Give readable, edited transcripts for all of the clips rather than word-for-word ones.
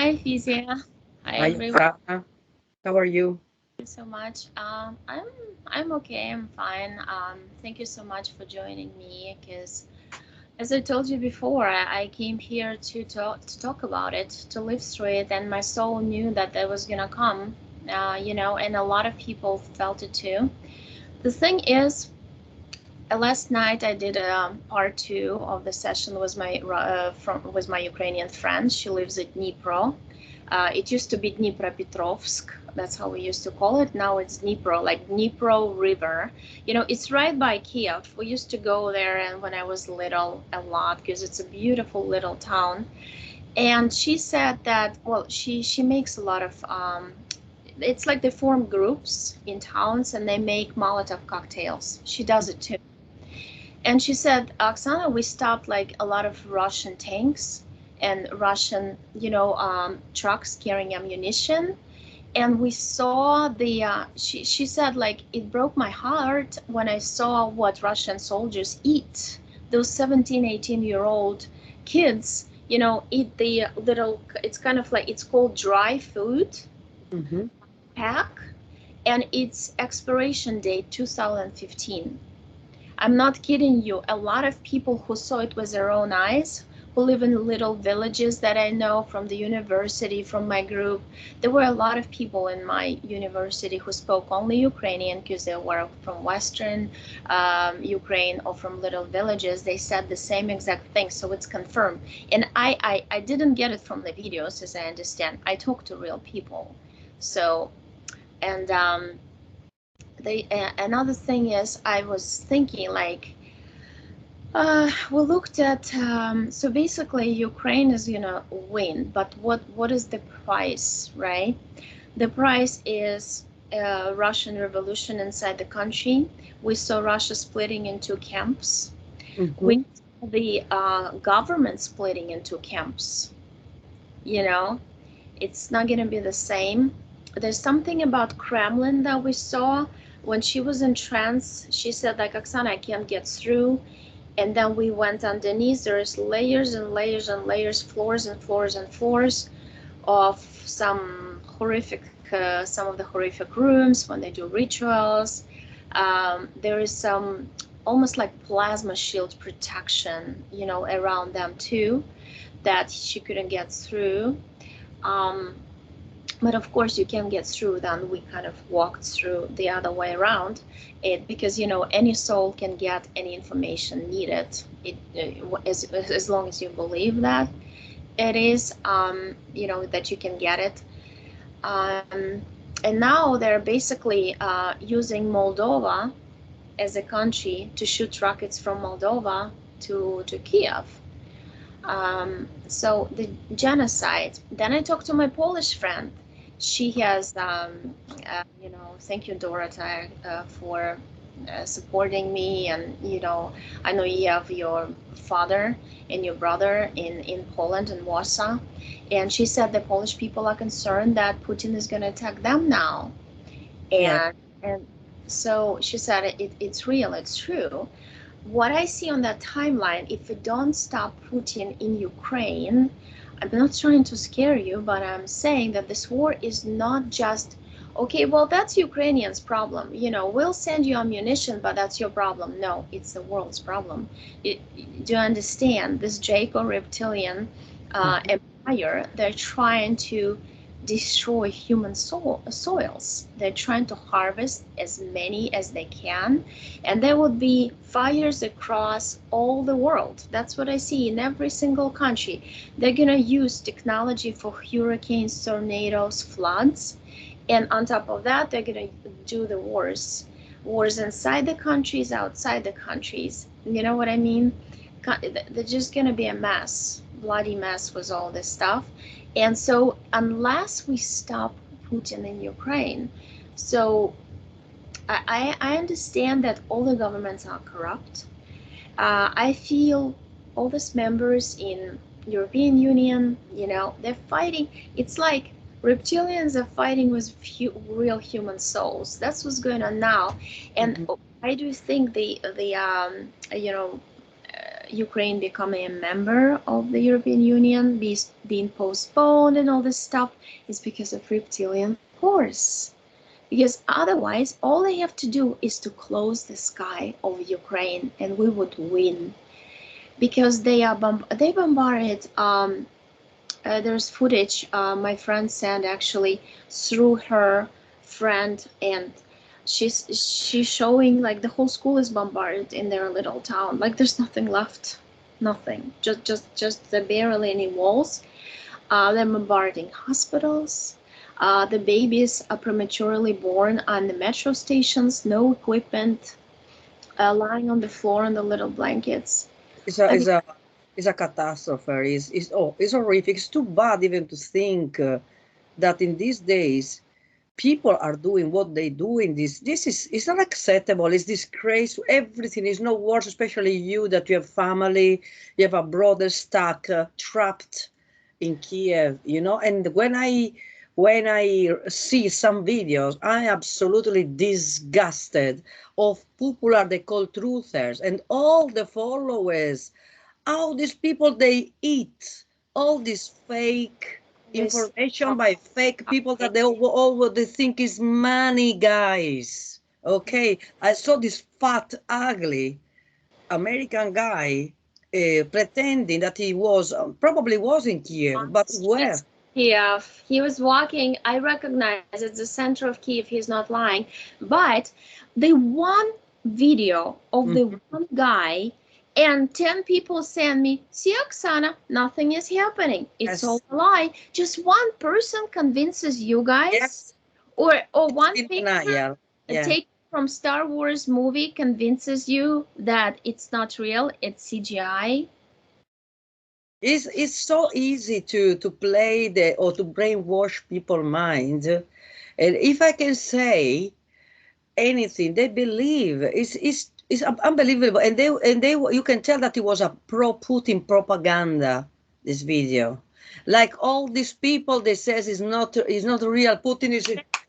Hi, Fizia. Hi, Hi, everyone. Sarah. How are you? Thank you so much. I'm okay. I'm fine. Thank you so much for joining me. Because as I told you before, I came here to talk about it, to live through it, and my soul knew that that was gonna come. And a lot of people felt it too. The thing is, last night I did a part two of the session with my Ukrainian friend. She lives at Dnipro. It used to be Dnipropetrovsk. That's how we used to call it. Now it's Dnipro, like Dnipro River. It's right by Kiev. We used to go there, and when I was little, a lot, because it's a beautiful little town. And she said that, well, she makes a lot of. It's like they form groups in towns and they make Molotov cocktails. She does it too. And she said, Oksana, we stopped like a lot of Russian tanks and Russian, trucks carrying ammunition. And we saw she said, like, it broke my heart when I saw what Russian soldiers eat. Those 17, 18-year-old kids, eat the little, it's kind of like, it's called dry food Mm-hmm. pack, and its expiration date 2015. I'm not kidding you. A lot of people who saw it with their own eyes, who live in little villages that I know from the university, from my group, there were a lot of people in my university who spoke only Ukrainian because they were from Western Ukraine or from little villages. They said the same exact thing, so it's confirmed. And I didn't get it from the videos, as I understand. I talked to real people. So, and another thing is, I was thinking, like, we looked at, so basically Ukraine is gonna win, but what is the price, right? The price is Russian revolution inside the country. We saw Russia splitting into camps. We Mm-hmm. saw the government splitting into camps. You know, it's not gonna be the same. There's something about Kremlin that we saw when she was in trance. She said, like, Oksana, I can't get through. And then we went underneath. There's layers and layers and layers, floors and floors and floors of some of the horrific rooms when they do rituals. There is some almost like plasma shield protection, around them too, that she couldn't get through. Um, but of course you can get through. Then we kind of walked through the other way around it, because any soul can get any information needed, as long as you believe that it is, that you can get it. um, and now they're basically using Moldova as a country to shoot rockets from Moldova to Kiev. So the genocide. Then I talked to my Polish friend. She has, thank you, Dorota, for supporting me. And, I know you have your father and your brother in Poland and Warsaw. And she said the Polish people are concerned that Putin is going to attack them now. Yeah. And so she said it's real, it's true. What I see on that timeline, if we don't stop Putin in Ukraine, I'm not trying to scare you, but I'm saying that this war is not just, okay, well, that's Ukrainians' problem. We'll send you ammunition, but that's your problem. No, it's the world's problem. Do you understand? This Draco reptilian Mm-hmm. empire, they're trying to destroy human soils. They're trying to harvest as many as they can, and there would be fires across all the world. That's what I see in every single country. They're gonna use technology for hurricanes, tornadoes, floods, and on top of that, they're gonna do the wars inside the countries, outside the countries. You know what I mean? They're just gonna be a mess, bloody mess with all this stuff. And so unless we stop Putin in Ukraine, so I understand that all the governments are corrupt. I feel all these members in European Union, they're fighting. It's like reptilians are fighting with real human souls. That's what's going on now. And Mm-hmm. I do think Ukraine becoming a member of the European Union being postponed and all this stuff is because of reptilian force. Because otherwise, all they have to do is to close the sky over Ukraine, and we would win. Because they bombarded. There's footage my friend sent actually through her friend, and she's showing like the whole school is bombarded in their little town. Like there's nothing left, nothing. Just barely any walls. They're bombarding hospitals. The babies are prematurely born on the metro stations, no equipment, lying on the floor on the little blankets. It's a I it's mean, a it's a catastrophe. It's horrific. It's too bad even to think that in these days people are doing what they do in this. This is not acceptable. It's disgraceful. Everything is no worse, especially you that you have family, you have a brother stuck, trapped in Kiev, you know. And when I see some videos, I am absolutely disgusted of popular they call truthers and all the followers. How these people they eat all this fake this information by fake people that all what they think is money, guys. Okay, I saw this fat, ugly American guy pretending that he was probably was in Kiev, but where? streets of Kiev. He was walking. I recognize it's the center of Kiev. He's not lying. But the one video of the Mhm. one guy, and 10 people send me, see, Oksana, nothing is happening. It's all Yes, a lie. Just one person convinces you guys, yes, or it's one in picture denial. Yeah. take from Star Wars movie convinces you that it's not real, it's CGI. It's so easy to play the or to brainwash people's minds. And if I can say anything, they believe it's unbelievable. And they you can tell that it was a pro-Putin propaganda. This video, like all these people, they says is not real. Putin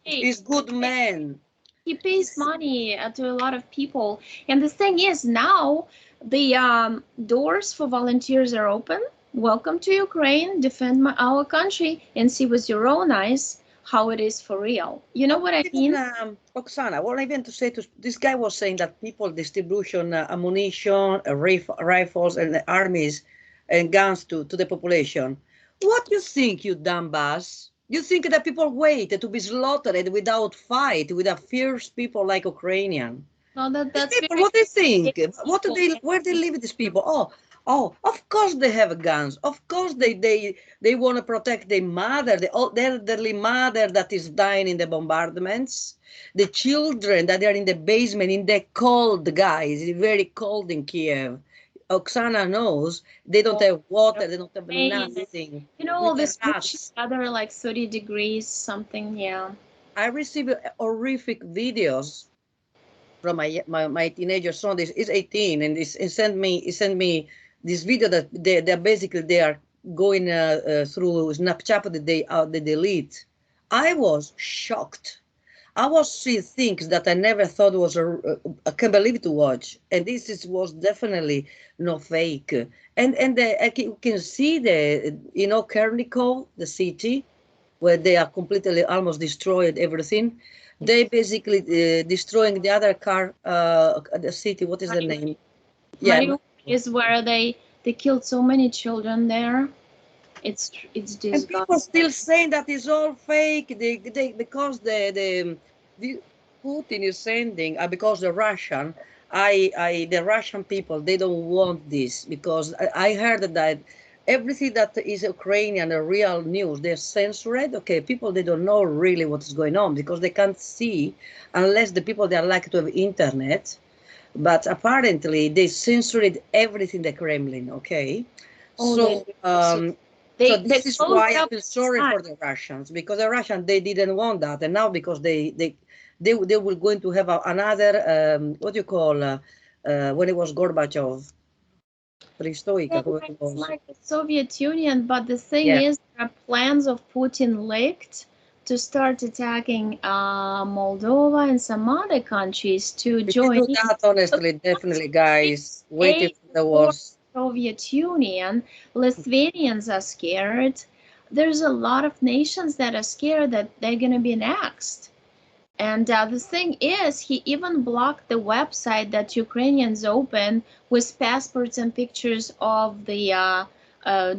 Hey, is good man. he pays money to a lot of people. And the thing is, now the doors for volunteers are open. Welcome to Ukraine, defend our country, and see with your own eyes how it is for real. You know what I Even mean? Oksana, what I want to say to this guy was saying that people distribution ammunition, rifles, and armies and guns to the population. What you think, you dumbass? You think that people wait to be slaughtered without fight, without fierce people like Ukrainian? No, These that's people, very what they think? What do peaceful. where they live? These people? Oh, of course they have guns. Of course they want to protect their mother, the elderly mother that is dying in the bombardments, the children that are in the basement in the cold, guys. It's very cold in Kiev. Oksana knows they don't have water, they don't have Pain. nothing. You know, With all the this scorching rats. weather, like 30 degrees, something, yeah. I receive horrific videos from my teenager son. This is 18, and he sent me this video that they are going through Snapchat that they delete. I was shocked. I was seeing things that I never thought was I can't believe to watch, and was definitely no fake. You can see the Kernikov, the city where they are completely almost destroyed everything. They basically destroying the other car, the city. What is the Mariupol name? Yeah, Mariupol is where they killed so many children there. It's and people disgusting. still saying that is all fake. They because the Putin is sending because the Russian. The Russian people they don't want this because I heard that everything that is Ukrainian or real news they're censored. Okay, people they don't know really what is going on because they can't see unless the people they are like to have internet. But apparently they censored everything the Kremlin. Okay, Oh, they so do. So so they this is closed why I up feel the sorry site. for the Russians because the Russians they didn't want that, and now because they were going to have another what do you call when it was Gorbachev, Yeah, Perestroika, who it it's was. like the Soviet Union, but the thing Yeah, is, there are plans of Putin leaked to start attacking Moldova and some other countries to if you join do in. that, So honestly, he wants to definitely, create guys, waiting a for the war worst. Soviet Union. Lithuanians are scared. There's a lot of nations that are scared that they're going to be next. And the thing is, he even blocked the website that Ukrainians open with passports and pictures of the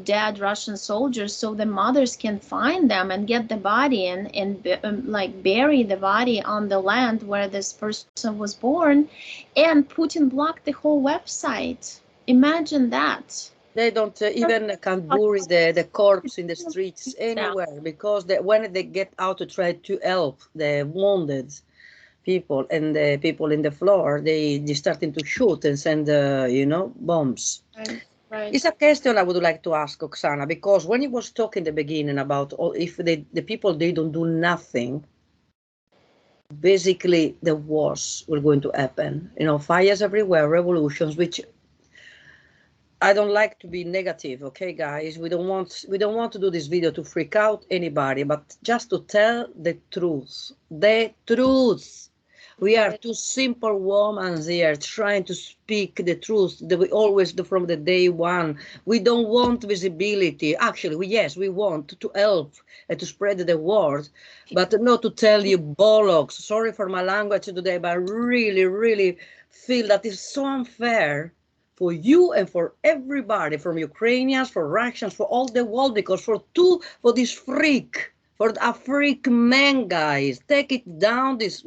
dead Russian soldiers, so the mothers can find them and get the body and like bury the body on the land where this person was born. And Putin blocked the whole website. Imagine that. They don't even can bury the corpse in the streets anywhere because when they get out to try to help the wounded people and the people in the floor, they starting to shoot and send, bombs. Right, right. It's a question I would like to ask Oksana, because when you was talking in the beginning about if the people, they don't do nothing, basically the wars were going to happen. Fires everywhere, revolutions, which I don't like to be negative, okay, guys? We don't want to do this video to freak out anybody, but just to tell the truth. The truth. We are two simple women here trying to speak the truth. We always do from the day one. We don't want visibility. Actually, yes, we want to help and to spread the word, but not to tell you bollocks. Sorry for my language today, but I really, really feel that it's so unfair for you and for everybody, from Ukrainians, for Russians, for all the world, because for this freak, for a freak man, guys, take it down, this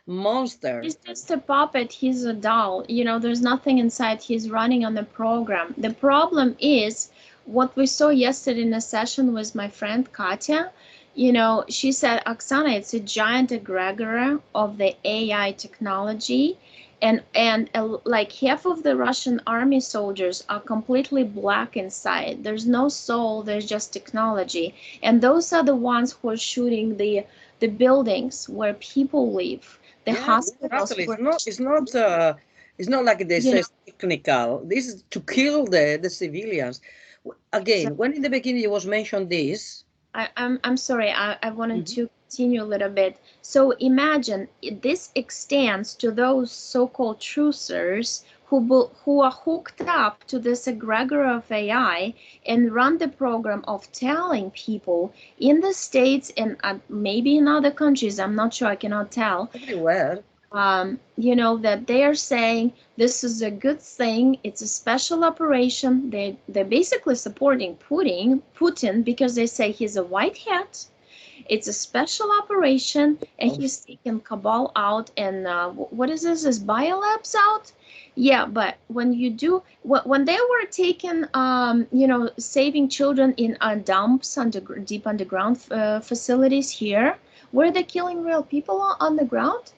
monster. He's just a puppet. He's a doll. There's nothing inside. He's running on the program. The problem is what we saw yesterday in a session with my friend Katya. She said, Oksana, it's a giant egregor of the AI technology. And like half of the Russian army soldiers are completely black inside. There's no soul, there's just technology. And those are the ones who are shooting the buildings where people live, the hospitals. It's not like they say technical. This is to kill the civilians. Again, when in the beginning you was mentioned this. I'm sorry, I wanted to continue a little bit. So imagine this extends to those so-called truthers who are hooked up to this egregor of AI and run the program of telling people in the States and maybe in other countries, I'm not sure, I cannot tell. Everywhere. That they are saying this is a good thing. It's a special operation. They're basically supporting Putin because they say he's a white hat. It's a special operation, and he's taking cabal out. And what is this? Is biolabs out? Yeah, but when they were taking, saving children in dumps deep underground facilities here, were they killing real people on the ground?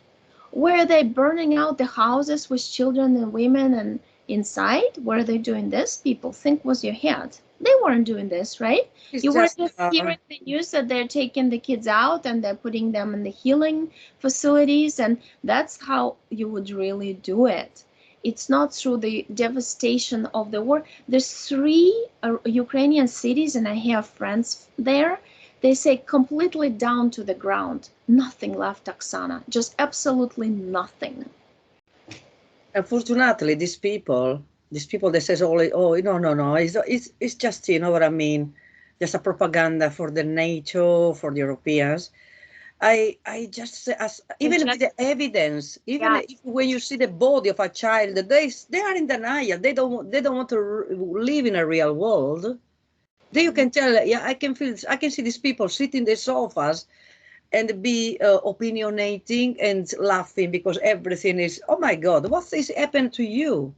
Were they burning out the houses with children and women and inside? Were they doing this? People think was your head. They weren't doing this, right? You were just hearing the news that they're taking the kids out and they're putting them in the healing facilities, and that's how you would really do it. It's not through the devastation of the war. There's 3 Ukrainian cities, and I have friends there. They say completely down to the ground. Nothing left, Oksana. Just absolutely nothing. Unfortunately, these people, they say, oh, no. It's just, you know what I mean? Just a propaganda for the NATO, for the Europeans. I just say, even with the evidence, even when you see the body of a child, they are in denial. They don't want to live in a real world. Then you can tell, I can see these people sitting in the sofas and be opinionating and laughing because everything is, oh my God, what is happened to you?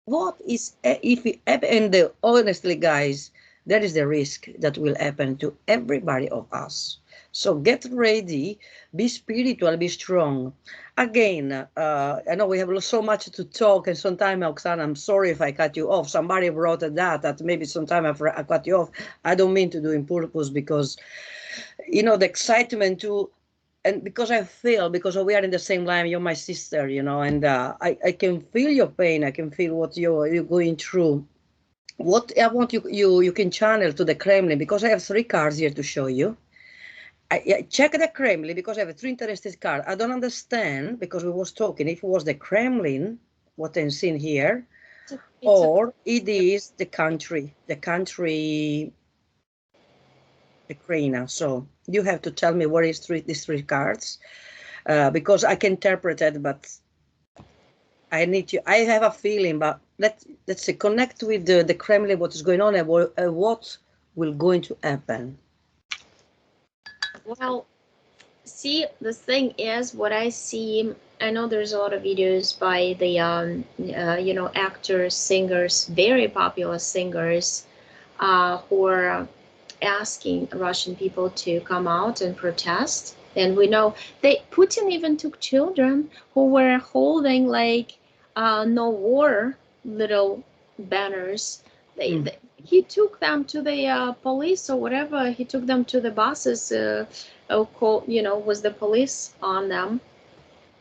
What is, if it happened? And honestly, guys, that is the risk that will happen to everybody of us. So get ready, be spiritual, be strong. Again, I know we have so much to talk, and sometimes, Oksana, I'm sorry if I cut you off. Somebody wrote that maybe sometime I cut you off. I don't mean to do in purpose because, the excitement too, and because I feel, because we are in the same line, you're my sister, and I can feel your pain. I can feel what you're going through. What I want you can channel to the Kremlin, because I have 3 cards here to show you. I check the Kremlin because I have 3 interesting cards. I don't understand, because we was talking, if it was the Kremlin, what I'm seeing here, or it is the country, Ukraine. So you have to tell me what is these three cards, because I can interpret it, but I need you. I have a feeling, but let's say connect with the Kremlin, what is going on, and what will going to happen. Well, see, the thing is, what I see, I know there's a lot of videos by the, actors, singers, very popular singers, who are asking Russian people to come out and protest. And we know Putin even took children who were holding like no war little banners. He took them to the police or whatever. He took them to the buses, with the police on them.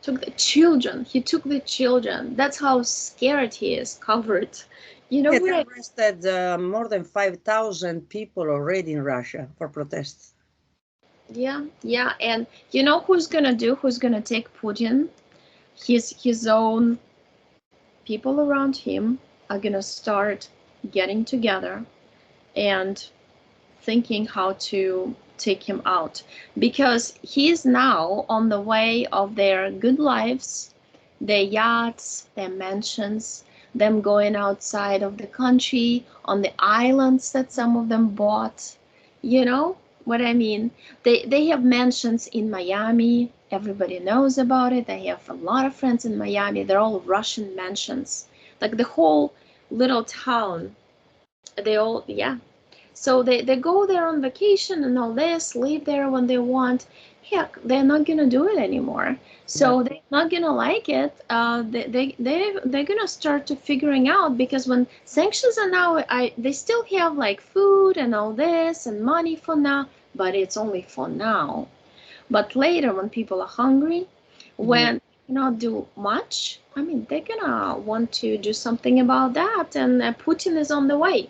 Took the children. He took the children. That's how scared he is, covered. You know Yeah, what they I arrested more than 5,000 people already in Russia for protests. Yeah, and you know who's gonna take Putin? His own people around him are gonna start getting together and thinking how to take him out, because he's now on the way of their good lives, their yachts, their mansions, them going outside of the country on the islands that some of them bought. You know what I mean? They have mansions in Miami. Everybody knows about it. They have a lot of friends in Miami. They're all Russian mansions. Like the whole little town. They all, yeah, so they go there on vacation and all this, live there when they want. Heck, they're not gonna do it anymore. So they're not gonna like it. They're gonna start to figuring out, because when sanctions are now, they still have like food and all this and money for now, but it's only for now. But later, when people are hungry, when you cannot do much, I mean, they're gonna want to do something about that, and Putin is on the way.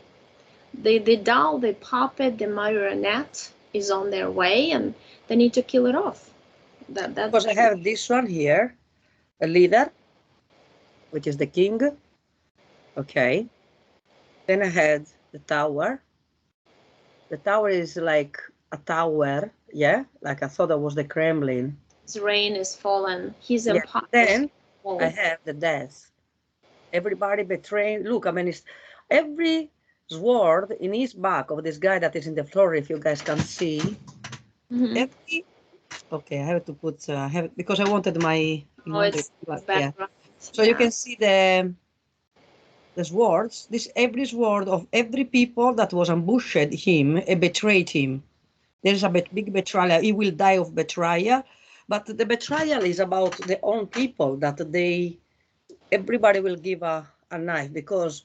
The doll, the puppet, the marionette is on their way, and they need to kill it off. That's Because I have this one here, a leader, which is the king. Okay. Then I had the tower. The tower is like a tower, yeah? Like I thought that was the Kremlin. his reign is fallen. His Yeah. empire Then is I have the death. Everybody betraying. Look, I mean, it's every sword in his back of this guy that is in the floor, if you guys can see. Every, okay, I have to put, because I wanted my, it's yeah. background. So you can see the swords, every sword of every people that was ambushed him and betrayed him. There's a big betrayal. He will die of betrayal, but the betrayal is about their own people, that everybody will give a knife, because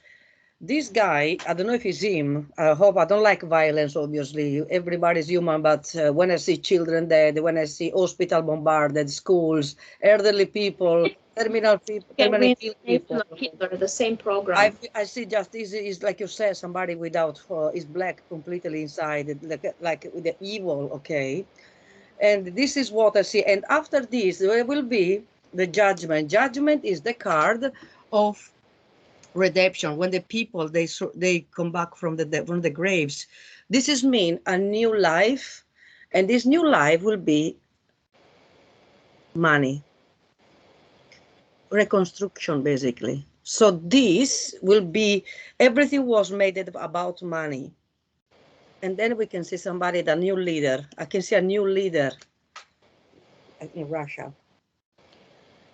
this guy, I don't know if it's him. I hope. I don't like violence, obviously. Everybody's human, but when I see children dead, when I see hospital bombarded, schools, elderly people, terminal people, terminally ill people, Hitler, the same program. I see just this is like you said, somebody without is black completely inside, like with the evil. Okay, and this is what I see. And after this, there will be the judgment. Judgment is the card of redemption, when the people they come back from the graves. This is mean a new life, and this new life will be money reconstruction, basically. So this will be, everything was made about money, and then we can see somebody, the new leader. I can see a new leader in Russia.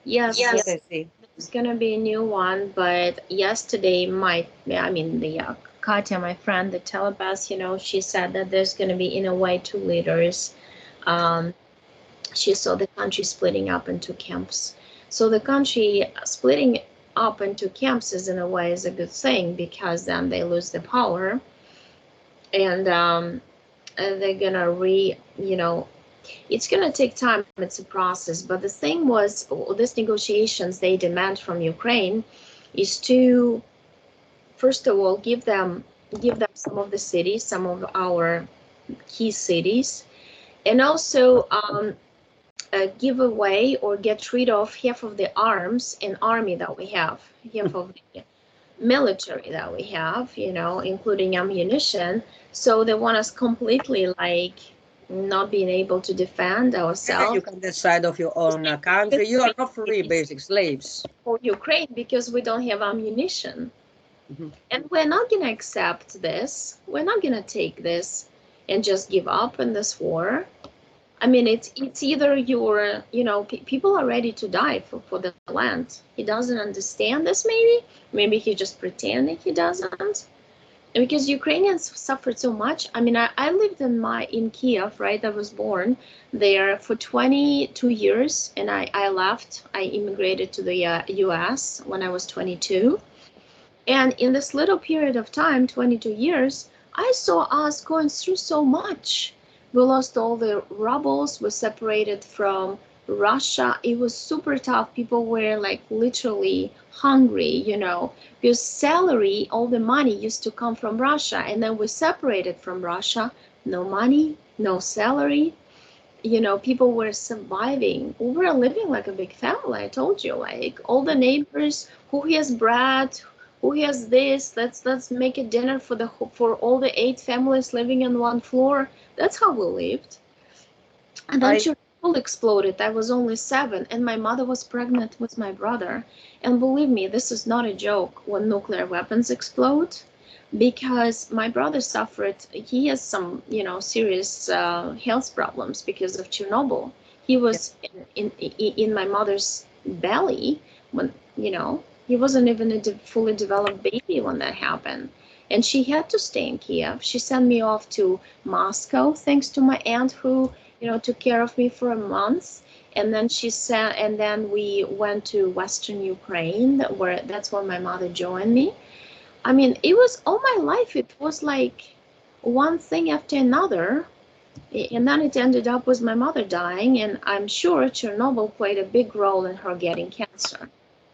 Yes, Yes. What I see. There's gonna be a new one, but yesterday, Katya, my friend, the telepath, she said that there's gonna be, in a way, two leaders. Um, she saw the country splitting up into camps. So the country splitting up into camps is, in a way, is a good thing, because then they lose the power, and they're gonna it's going to take time. It's a process. But the thing was, these negotiations they demand from Ukraine is to, first of all, give them some of the cities, some of our key cities, and also give away or get rid of half of the arms and army that we have. Half of military that we have, you know, including ammunition. So they want us completely like not being able to defend Yeah, you ourselves. can decide of your own country. You are not free, basic slaves. For Ukraine because we don't have ammunition. Mhm. And we're not going to accept this. We're not going to take this and just give up in this war. I mean, it's either you're, you know, people are ready to die for the land. He doesn't understand this, maybe he just pretending he doesn't. Because Ukrainians suffered so much. I mean, I lived in Kiev, right? I was born there for 22 years, and I left. I immigrated to the U.S. when I was 22. And in this little period of time, 22 years, I saw us going through so much. We lost all the rebels, we separated from Russia. It was super tough. People were like literally hungry, you know, because salary, all the money used to come from Russia. And then we separated from Russia. No money, no salary. You know, people were surviving. We were living like a big family. I told you, like all the neighbors, who has bread, who has this. Let's make a dinner for all the 8 families living on one floor. That's how we lived. And then I Chernobyl exploded. I was only 7, and my mother was pregnant with my brother. And believe me, this is not a joke when nuclear weapons explode, because my brother suffered. He has some, you know, serious health problems because of Chernobyl. He yeah, was in my mother's belly when, you know, he wasn't even a fully developed baby when that happened. And she had to stay in Kiev. She sent me off to Moscow, thanks to my aunt who, you know, took care of me for a month. And then she said, and then we went to Western Ukraine, where that's when my mother joined me. I mean, it was all my life. It was like one thing after another. And then it ended up with my mother dying. And I'm sure Chernobyl played a big role in her getting cancer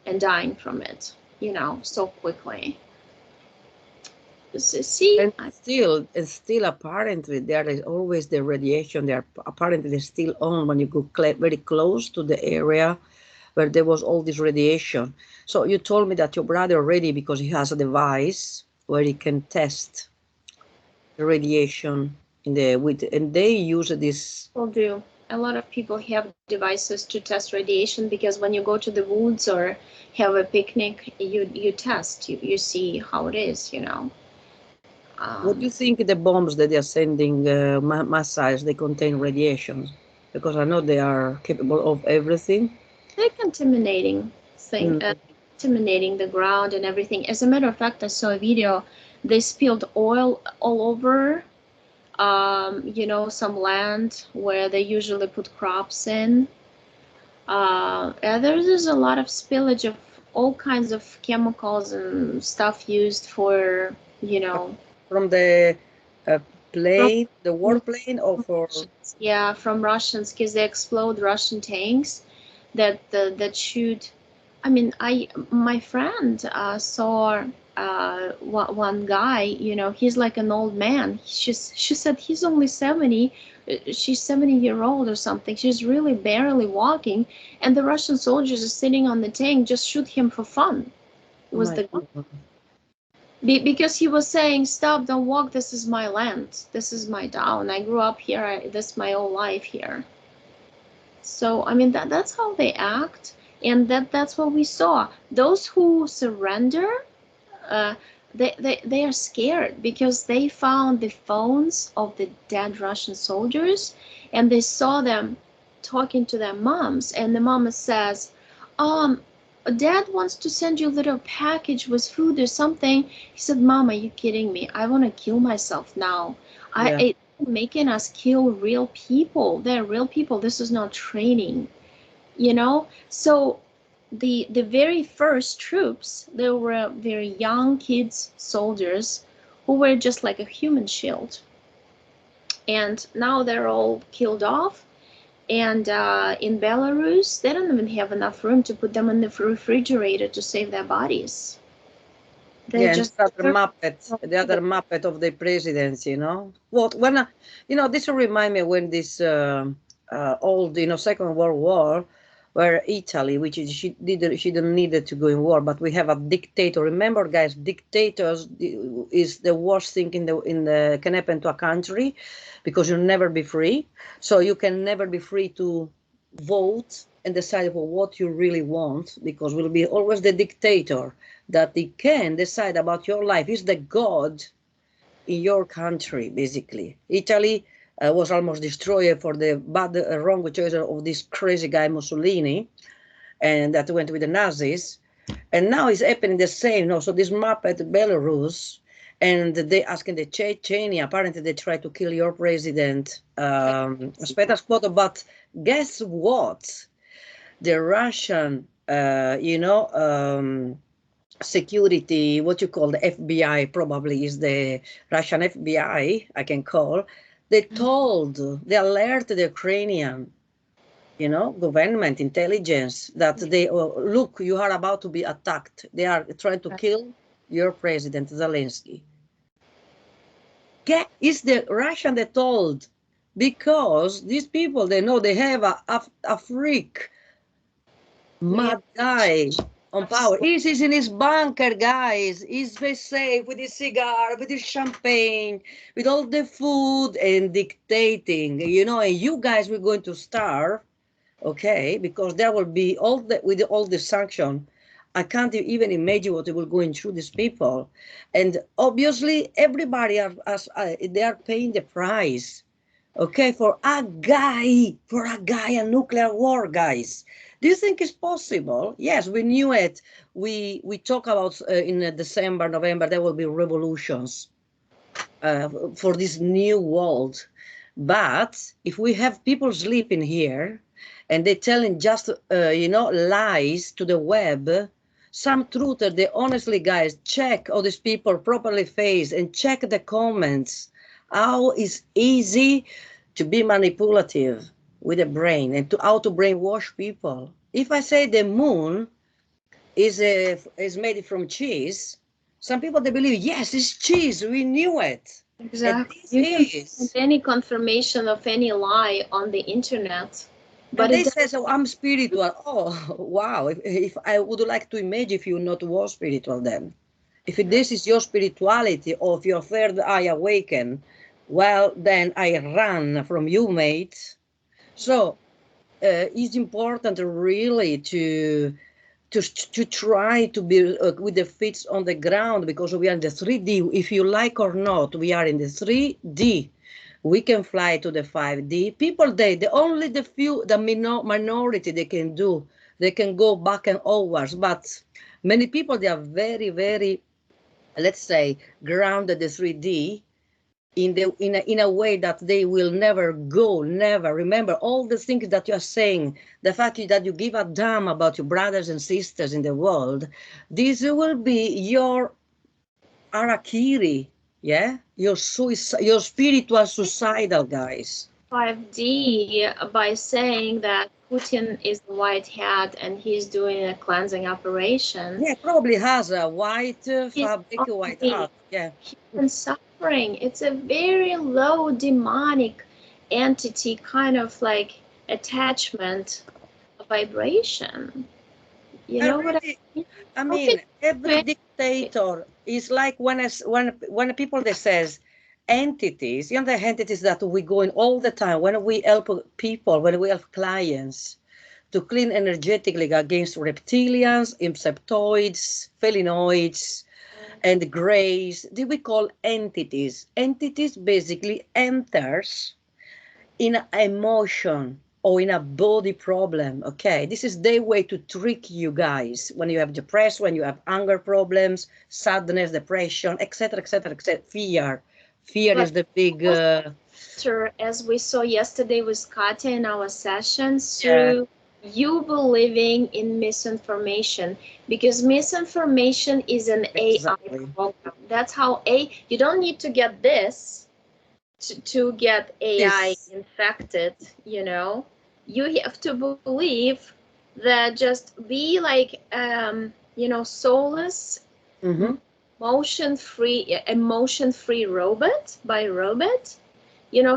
and dying from it, you know, so quickly. See, and still apparently there is always the radiation. They are apparently still on when you go very close to the area where there was all this radiation. So you told me that your brother already, because he has a device where he can test the radiation in the with, and they use this. people do. A lot of people have devices to test radiation because when you go to the woods or have a picnic, you test, you see how it is, you know. What do Um, you think the bombs that they are sending, missiles, they contain radiation? Because I know they are capable of everything. they're contaminating Mm. contaminating the ground and everything. As a matter of fact, I saw a video. They spilled oil all over, you know, some land where they usually put crops in. There's a lot of spillage of all kinds of chemicals and stuff used for, you know, From the uh, from plane, the warplane, or for Russians. Yeah, from Russians because they explode Russian tanks that shoot. I mean, I my friend saw one guy. You know, he's like an old man. She said he's only 70. She's 70 year old or something. She's really barely walking, and the Russian soldiers are sitting on the tank just shoot him for fun. oh Was my the God. because he was saying, "Stop! Don't walk. This is my land. This is my town. I grew up here. This is my whole life here." So I mean that's how they act, and that's what we saw. Those who surrender, uh, they are scared because they found the phones of the dead Russian soldiers, and they saw them talking to their moms, and the mama says, um. Dad wants to send you a little package with food or something. He said, Mom, are you kidding me? I want to kill myself now. Yeah. It's making us kill real people. They're real people. This is not training, you know? So the very first troops, they were very young kids, soldiers, who were just like a human shield. And now they're all killed off. And in Belarus, they don't even have enough room to put them in the refrigerator to save their bodies. They Yeah, and just the other Muppet of the presidency, you know. What when you know, this will remind me when this old, you know, Second World War, where Italy, which is, she didn't need to go in war, but we have a dictator. Remember, guys, dictators is the worst thing in the can happen to a country, because you'll never be free. So you can never be free to vote and decide for what you really want, because will be always the dictator that they can decide about your life. Is the god in your country, basically. Italy was almost destroyed for the bad, wrong choice of this crazy guy Mussolini, and that went with the Nazis. And now it's happening the same. So this map at Belarus, and they asking the Chechnya. Apparently, they try to kill your president, Speta Squad. But guess what? The Russian, security, what you call the FBI, probably is the Russian FBI, I can call. They alerted the Ukrainian, government intelligence that they, look, you are about to be attacked. They are trying to kill your president, Zelensky. It's the Russian that told, because these people, they know they have a freak, mad guy on power. He's in his bunker, guys. He's very safe with his cigar, with his champagne, with all the food and dictating, and you guys were going to starve, okay, because there will be with all the sanction. I can't even imagine what they will going through these people. And obviously everybody they are paying the price, okay, for a guy, a nuclear war, guys. Do you think it's possible? Yes, we knew it. We talk about in December, November, there will be revolutions for this new world. But if we have people sleeping here and they're telling just, lies to the web, some truth that they honestly, guys, check all these people properly face and check the comments. How is easy to be manipulative with the brain and how to brainwash people. If I say the moon is made from cheese, some people, they believe, yes, it's cheese. We knew it. Exactly. You can find any confirmation of any lie on the internet. But they say, so I'm spiritual. Oh, wow. If I would like to imagine if you not was spiritual then. If this is your spirituality, or if your third eye awaken, well, then I run from you, mate. So it's important really to try to be with the feet on the ground, because we are in the 3D. If you like or not, we are in the 3D. We can fly to the 5D. People, the minority, they can do. They can go back and forwards. But many people, they are very, very, let's say, grounded the 3D in a way that they will never go, never. Remember all the things that you are saying, the fact that you give a damn about your brothers and sisters in the world, this will be your harakiri, yeah? Your spiritual suicidal, guys. 5D by saying that Putin is the white hat and he's doing a cleansing operation. Yeah, probably has a white fabric, white hat. Yeah. He's been suffering. It's a very low demonic entity, kind of like attachment, vibration. You know what I mean? I mean, every dictator is like when people they says entities, the entities that we go in all the time when we help people, when we help clients to clean energetically against reptilians, insectoids, felinoids, and grays. We call entities. Entities basically enters in emotion or in a body problem, okay? This is their way to trick you guys when you have depression, when you have anger problems, sadness, depression, etc., etc., etc. Fear is the big... as we saw yesterday with Katya in our session, through you believing in misinformation, because misinformation is an AI program. That's how you don't need to get this to get AI infected, you have to believe that just be like, soulless, emotion-free robot by robot.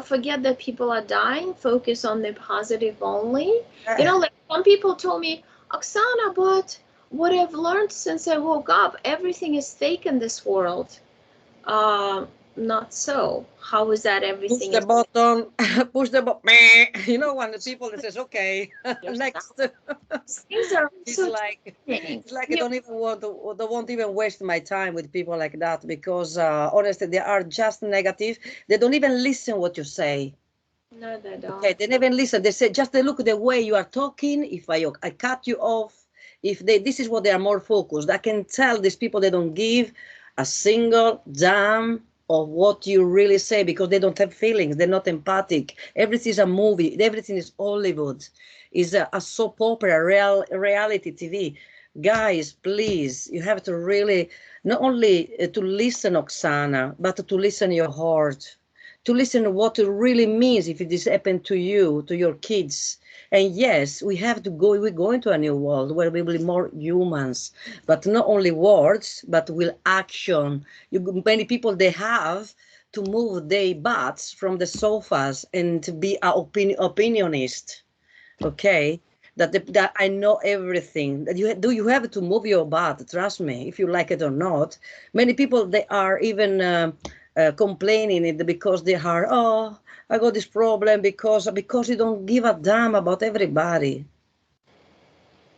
forget that people are dying, focus on the positive only. Like some people told me, Oksana, but what I've learned since I woke up, everything is fake in this world. Uh, Not so. How is that Push everything the is button, push the button. When the people that says, okay, yourself? next. Things are It's also like changing. it's like I don't even don't want even waste my time with people like that because honestly they are just negative. They don't even listen what you say. No, they Okay, don't. they never listen. They say just they look at the way you are talking. If I cut you off, if they this is what they are more focused. I can tell these people they don't give a single damn of what you really say because they don't have feelings. They're not empathic. Everything is a movie. Everything is Hollywood. Is a soap opera, reality TV. Guys, please, you have to really not only to listen, Oksana, but to listen your heart, to listen to what it really means if it is happened to you, to your kids. And yes, we have to go, we're going to a new world where we will be more humans, but not only words, but will action. Many people, they have to move their butts from the sofas and to be an opinionist, okay? That I know everything. That you have to move your butt. Trust me, if you like it or not. Many people they are even complaining it because they are I got this problem because you don't give a damn about everybody.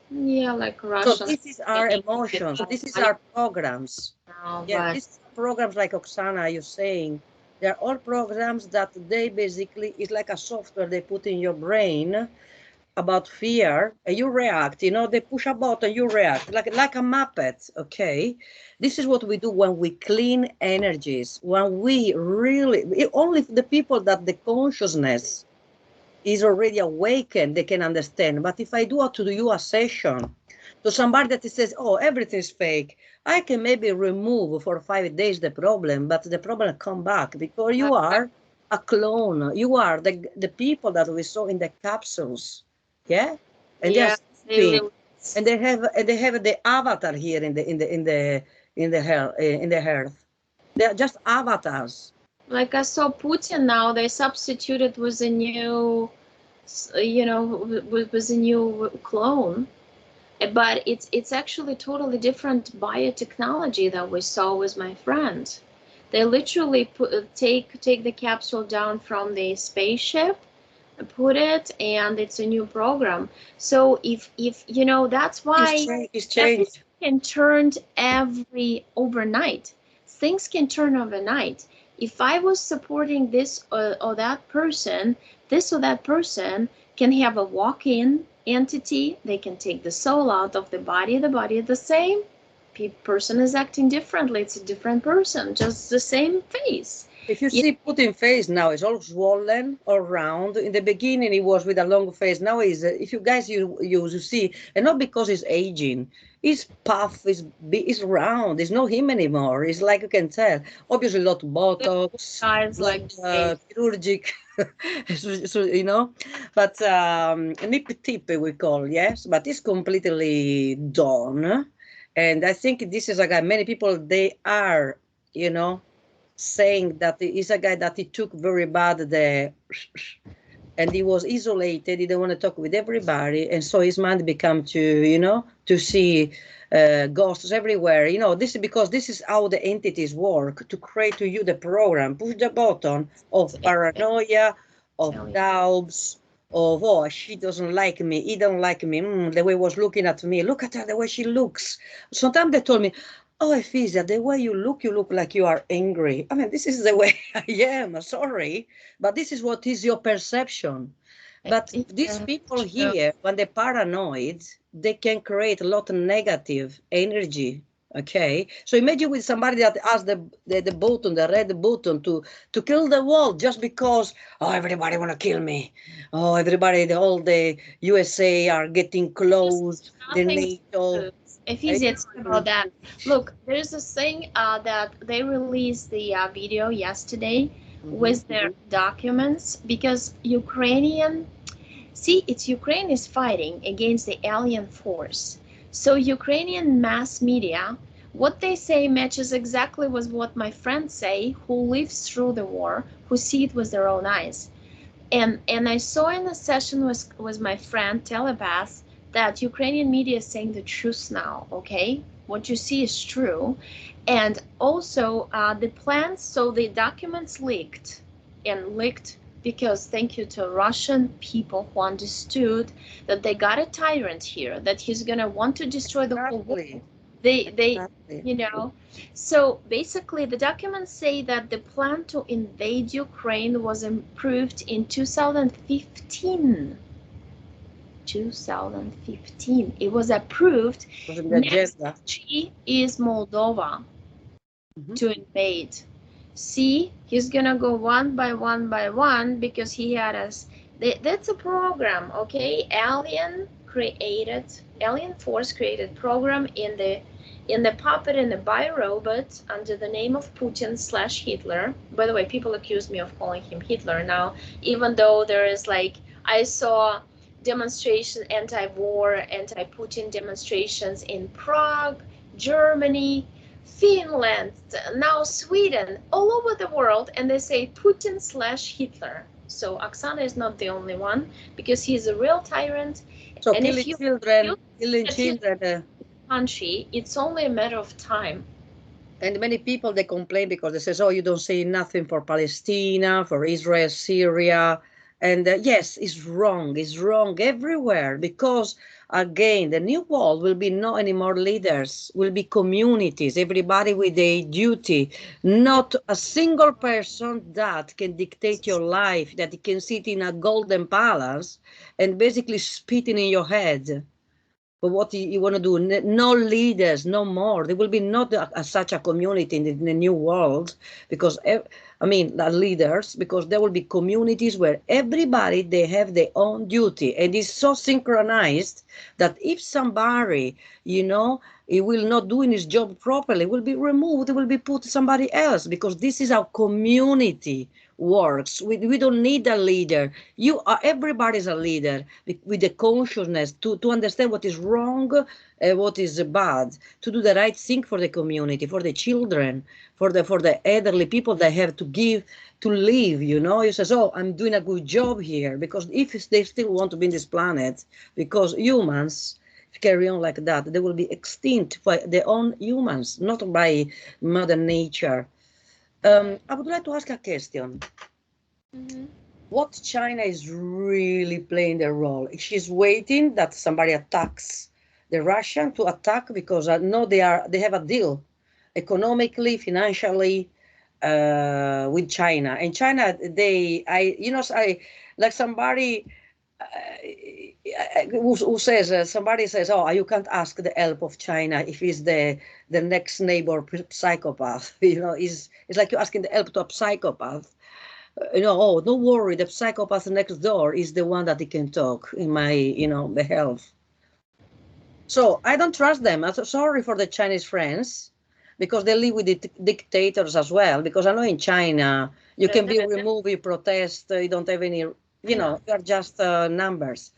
Yeah, like So Russian. this is our emotions. This is our programs. Now, Yeah, but this is programs like Oksana, you're saying. They're all programs that they basically is like a software they put in your brain about fear and you react, they push a button, you react like a muppet. Okay, this is what we do when we clean energies, when we really only the people that the consciousness is already awakened they can understand. But if I do to you a session to somebody that says, oh, everything's fake, I can maybe remove for 5 days the problem, but the problem come back because you are a clone. You are the people that we saw in the capsules. Yeah, and they're yeah, they sleeping, really. and they have the avatar here in the earth. They are just avatars. Like I saw Putin now, they substituted with a new, with a new clone. But it's actually totally different biotechnology that we saw with my friend. They literally take the capsule down from the spaceship, put it, and it's a new program. So if that's why It's everything changed. can turn every overnight. Things can turn overnight. If I was supporting this or that person, this or that person can have a walk-in entity. They can take the soul out of the body is the same. Person is acting differently. It's a different person, just the same face. If you Yeah, see Putin face now, it's all swollen or round. In the beginning, he was with a long face. Now he's, if you guys you see, and not because he's aging, he's puff, he's round. It's not him anymore. It's like you can tell. Obviously, a lot of Botox, guys lot like this. chirurgic, so. But nip tip we call, yes. But it's completely done. And I think this is a guy. Many people they are, you know saying that he's a guy that he took very bad and he was isolated. He didn't want to talk with everybody, and so his mind became to see ghosts everywhere. This is because this is how the entities work to create to you the program. Push the button of paranoia, of doubts, of she doesn't like me, he don't like me. The way he was looking at me. Look at her, the way she looks. Sometimes they told me, oh, Ephisia, the way you look like you are angry. I mean, this is the way I am. Sorry, but this is what is your perception. But these people here, when they're paranoid, they can create a lot of negative energy. Okay, so imagine with somebody that has the button, the red button to kill the world just because everybody want to kill me. All the USA are getting close. The Nothing NATO. to, if easy it's about that. Look, there's this thing that they released the video yesterday with their documents because it's Ukraine is fighting against the alien force. So Ukrainian mass media, what they say matches exactly with what my friends say who lives through the war, who see it with their own eyes. And I saw in a session with my friend telepath that Ukrainian media is saying the truth now. Okay, what you see is true, and also the plans. So the documents leaked, and leaked because thank you to Russian people who understood that they got a tyrant here, that he's gonna want to destroy the whole world. Exactly. They Exactly. you know, so basically the documents say that the plan to invade Ukraine was approved in 2015. 2015 it was approved. It was in the Next agenda. country is Moldova Mhm. to invade. See, he's gonna go one by one because he had us. That's a program, okay? Alien Force created program in the puppet and the biorobot under the name of Putin slash Hitler. By the way, people accuse me of calling him Hitler now, even though there is like I saw demonstration, anti-war, anti-Putin demonstrations in Prague, Germany, Finland, now Sweden, all over the world, and they say Putin slash Hitler. So Oksana is not the only one because he's a real tyrant. So And if killing you children, killing that his children. country, it's only a matter of time. And many people, they complain because they say, oh, you don't say nothing for Palestine, for Israel, Syria. And yes, it's wrong everywhere because, again, the new world will be not anymore leaders, will be communities, everybody with a duty, not a single person that can dictate your life, that can sit in a golden palace and basically spitting in your head. But what you want to do? No leaders, no more. There will be not such a community in the new world because I mean leaders, because there will be communities where everybody they have their own duty and it's so synchronized that if somebody he will not doing his job properly, will be removed, it will be put to somebody else because this is how community works. We don't need a leader. You are everybody's a leader with the consciousness to understand what is wrong, what is bad, to do the right thing for the community, for the children, for the elderly people that have to give to live. You say, oh, I'm doing a good job here because if they still want to be in this planet, because humans carry on like that, they will be extinct by their own humans, not by Mother Nature. I would like to ask a question. Mm-hmm. What China is really playing their role? She's waiting that somebody attacks the Russian to attack because I know they have a deal economically, financially with China. And China, I like somebody who says somebody says, oh, you can't ask the help of China if he's the next neighbor psychopath. It's like you're asking the help to a psychopath. Oh, don't worry, the psychopath next door is the one that he can talk in my, the health. So I don't trust them. I'm so sorry for the Chinese friends because they live with the dictators as well. Because I know in China, you can be removed, you protest, you don't have any, you are just numbers.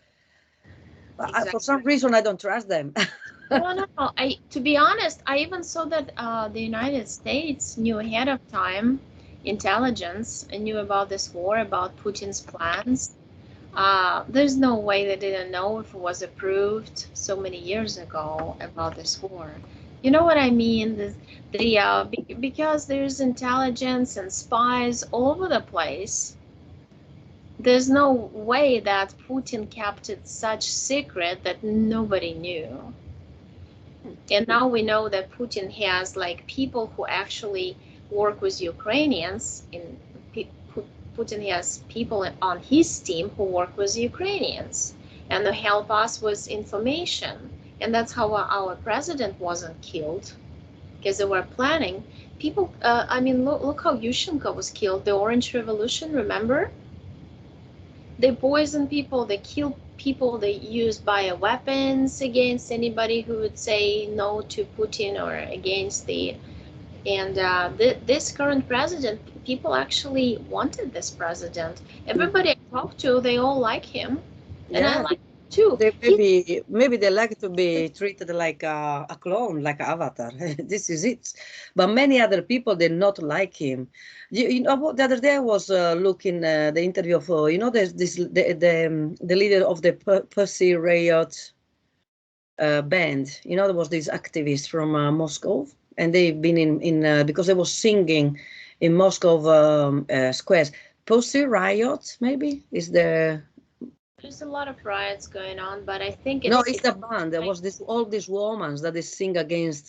Exactly. For some reason, I don't trust them. No. To be honest, I even saw that the United States knew ahead of time, intelligence, and knew about this war, about Putin's plans. There's no way they didn't know if it was approved so many years ago about this war. You know what I mean? Because there's intelligence and spies all over the place. There's no way that Putin kept it such secret that nobody knew. And now we know that Putin has like people who actually work with Ukrainians. Putin has people on his team who work with Ukrainians and they help us with information. And that's how our president wasn't killed because they were planning. People, look how Yushchenko was killed. The Orange Revolution, remember? They poison people, they kill people, they use bioweapons against anybody who would say no to Putin or against the. And this current president, people actually wanted this president. Everybody I talked to, they all like him, and I Yeah. like too. They maybe they like to be treated like a clone, like an avatar. This is it. But many other people did not like him. You know what? The other day I was looking the interview of you know there's this the leader of the Pussy Riot band. You know there was this activist from Moscow, and they've been in because they was singing in Moscow squares. Pussy Riot maybe is the There's a lot of riots going on, but I think no, it's it's the band. There like was this all these women that they sing against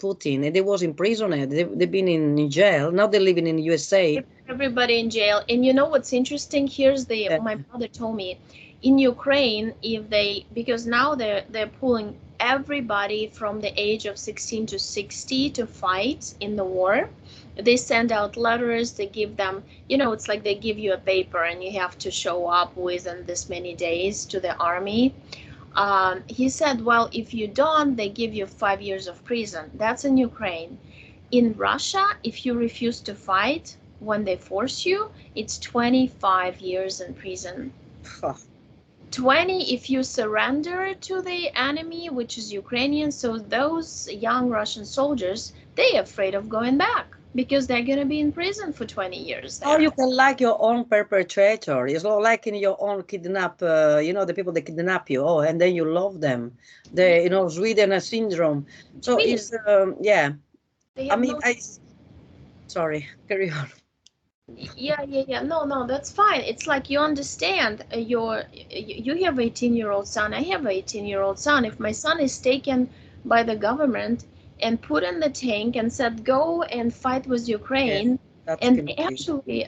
Putin, and they was imprisoned. They've been in jail. Now they're living in USA. everybody in jail. And you know what's interesting? Here's the Yeah, my brother told me in Ukraine, if they, because now they're pulling everybody from the age of 16 to 60 to fight in the war. They send out letters, they give them, you know, it's like they give you a paper and you have to show up within this many days to the army. He said, well, if you don't, they give you 5 years of prison. That's in Ukraine. In Russia, if you refuse to fight when they force you, it's 25 years in prison. 20 if you surrender to the enemy, which is Ukrainian. So those young Russian soldiers, they're afraid of going back because they're going to be in prison for 20 years or you there. can like your own perpetrator. It's not like in your own kidnap. You know the people that kidnap you. Oh, and then you love them. The you know Sweden syndrome. So Meaning it's yeah. they I have mean no. I sorry. Carry on. Yeah. No, that's fine. It's like you understand you have 18-year-old son. I have 18-year-old son. If my son is taken by the government and put in the tank and said go and fight with Yeah, Ukraine, that and can be. actually,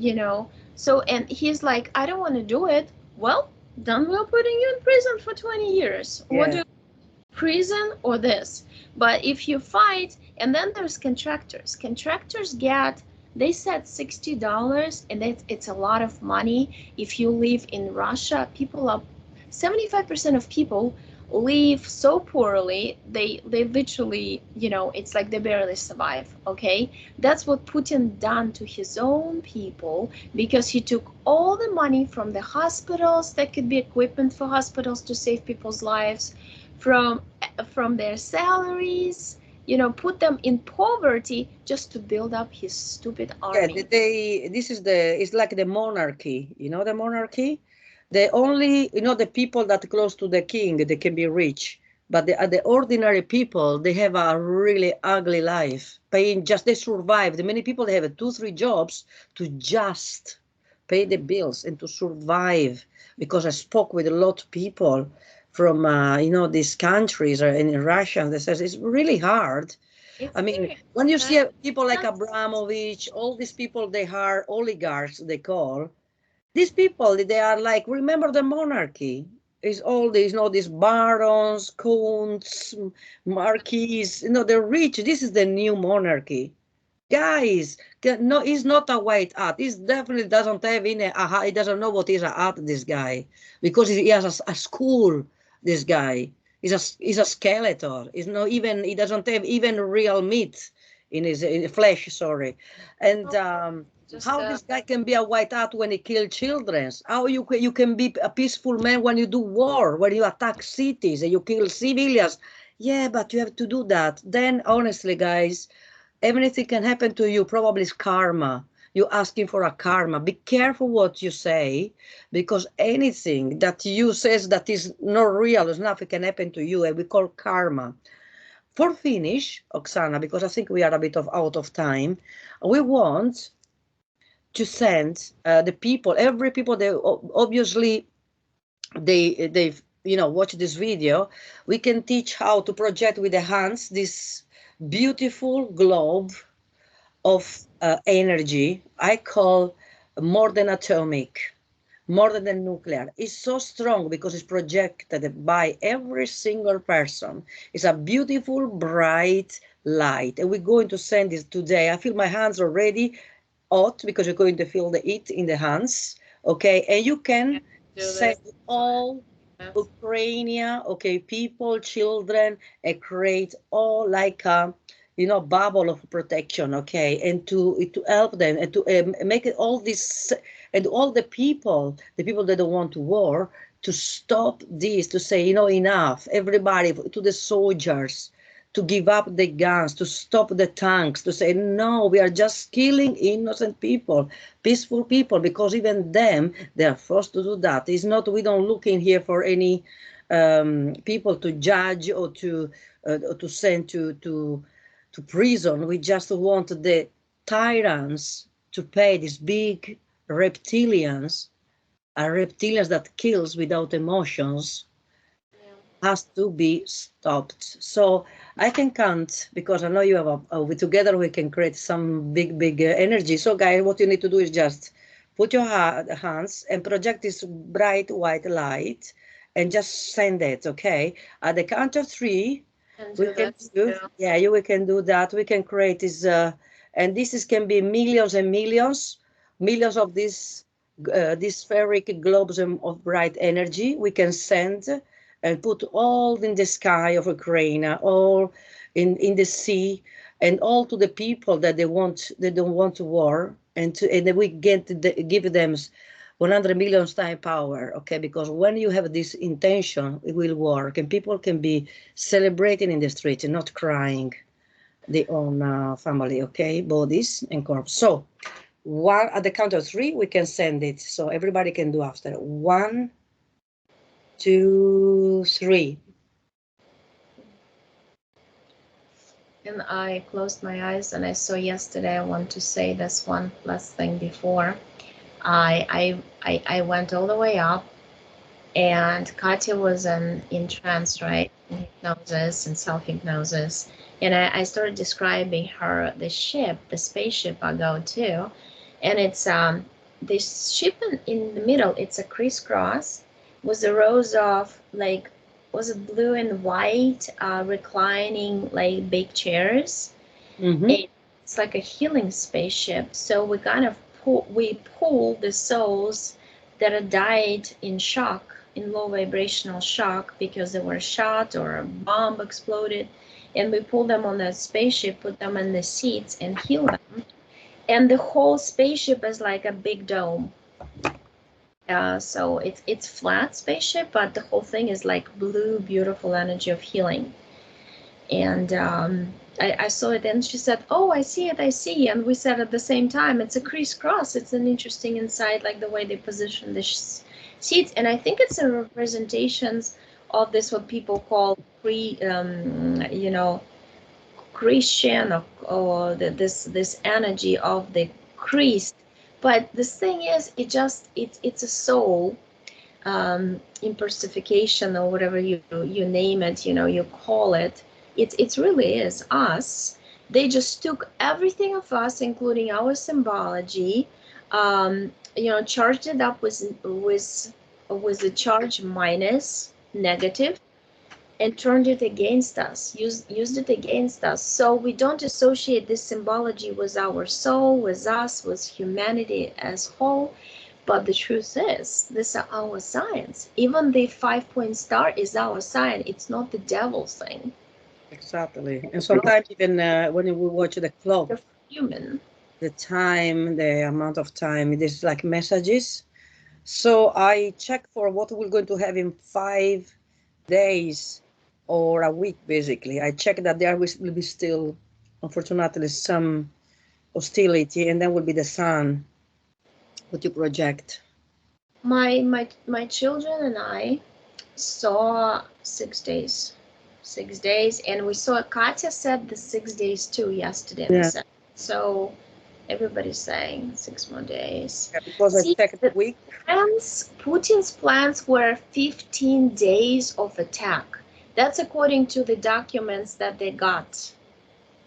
you know, so and he's like, I don't want to do it. Well, then we're putting you in prison for 20 years. What Yeah. do prison or this? But if you fight, and then there's contractors. Contractors get, they said $60, and it's a lot of money. If you live in Russia, people are 75% of people live so poorly, they literally, you know, it's like they barely survive. Okay, that's what Putin done to his own people, because he took all the money from the hospitals that could be equipment for hospitals to save people's lives, from their salaries, you know, put them in poverty just to build up his stupid Yeah, army. this is it's like the monarchy, you know, the monarchy. The only, you know, the people that close to the king, they can be rich, but the ordinary people, they have a really ugly life, paying just, they survive. The many people, they have two, three jobs to just pay the bills and to survive. Because I spoke with a lot of people from, you know, these countries in Russia, and they says it's really hard. I It's mean, very when you see hard. people like Abramovich, all these people, they are oligarchs, they call. These people, they are like, remember the monarchy. It's all these, you know, these barons, counts, marquises, you know, they're rich. This is the new monarchy. Guys, no, he's not a white hat. He definitely doesn't have any, he doesn't know what is a hat, this guy. Because he has a school, this guy. He's a skeleton. He's not even, he doesn't have even real meat in his flesh, sorry. And Just how this guy can be a white hat when he killed children? How you can be a peaceful man when you do war, when you attack cities and you kill civilians? Yeah, but you have to do that. Then, honestly, guys, everything can happen to you. Probably it's karma. You're asking for a karma. Be careful what you say, because anything that you says that is not real, is nothing can happen to you, and we call karma. For finish, Oksana, because I think we are a bit of out of time, we want to send the people, every people, they obviously they you know watch this video. We can teach how to project with the hands this beautiful globe of energy. I call more than atomic, more than nuclear. It's so strong because it's projected by every single person. It's a beautiful, bright light. And we're going to send this today. I feel my hands already hot because you're going to feel the heat in the hands. Okay. And you can do send this. all Ukrainian, okay, people, children, and create all like a, you know, bubble of protection, okay, and to help them and to make it all this, and all the people that don't want to war, to stop this, to say, enough, everybody, to the soldiers, to give up the guns, to stop the tanks, to say, no, we are just killing innocent people, peaceful people, because even them, they are forced to do that. It's not, we don't look in here for any people to judge or to send to prison. We just want the tyrants to pay. These big reptilians, are reptilians that kills without emotions, has to be stopped. So I can count, because I know you have together we can create some big energy. So guys, what you need to do is just put your hands and project this bright white light and just send it. Okay, at the count of 3 And we do can that do, too. yeah, we can do that. We can create this and this can be millions and millions of these spheric globes of bright energy we can send and put all in the sky of Ukraine, all in the sea, and all to the people that they don't want war, and then we give them 100 million time power. Okay, because when you have this intention, it will work, and people can be celebrating in the streets and not crying their own family. Okay, bodies and corpse. So one at the count of 3, we can send it. So everybody can do after 1, 2, 3. And I closed my eyes and I saw yesterday. I want to say this one last thing before. I went all the way up, and Katya was in trance, right? In hypnosis and self hypnosis. And I started describing her the ship, the spaceship I go to, and it's this ship in the middle. It's a crisscross with the rows of like, was it blue and white reclining like big chairs. Mm-hmm. It's like a healing spaceship. So we kind of pull the souls that had died in shock, in low vibrational shock, because they were shot or a bomb exploded, and we pull them on that spaceship, put them in the seats, and heal them. And the whole spaceship is like a big dome. So it's flat spaceship, but the whole thing is like blue, beautiful energy of healing. And I saw it, and she said, "Oh, I see it, I see." And we said at the same time, "It's a crisscross. It's an interesting insight, like the way they position the seats." And I think it's a representations of this what people call Christian, or this energy of the Christ. But the thing is, it's a soul impersification, or whatever you name it, you call it. It really is us. They just took everything of us, including our symbology, charged it up with a charge minus negative, and turned it against us, used it against us. So we don't associate this symbology with our soul, with us, with humanity as whole. But the truth is, this is our science. Even the 5-point star is our sign. It's not the devil's thing. Exactly. And sometimes even when we watch the clock, You're human. the time, the amount of time, it is like messages. So I check for what we're going to have in 5 days or a week, basically. I check that there will be still, unfortunately, some hostility, and then will be the sun, what you project. My children and I saw 6 days. 6 days, and we saw Katya said the 6 days too yesterday. Yeah. So everybody's saying 6 more days. Yeah, because I See, checked the the week. Putin's plans were 15 days of attack. That's according to the documents that they got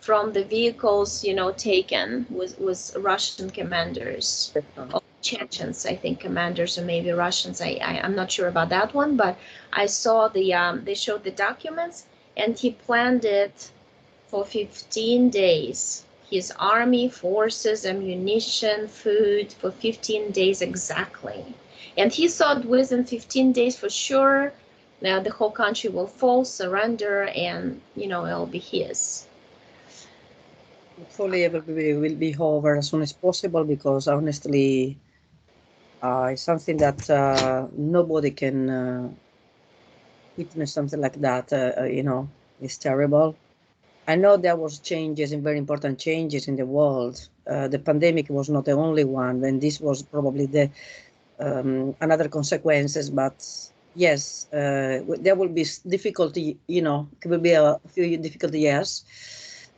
from the vehicles, taken with Russian commanders, or Chechens, I think, commanders, or maybe Russians. I'm not sure about that one, but I saw they showed the documents, and he planned it for 15 days. His army, forces, ammunition, food for 15 days exactly. And he thought within 15 days for sure, now the whole country will fall, surrender, and it'll be his. Hopefully, everybody will be over as soon as possible, because honestly, It's something that nobody can witness something like that. It's terrible. I know there was changes and very important changes in the world. The pandemic was not the only one, and this was probably the another consequences. But yes, there will be difficulty. It will be a few difficult years,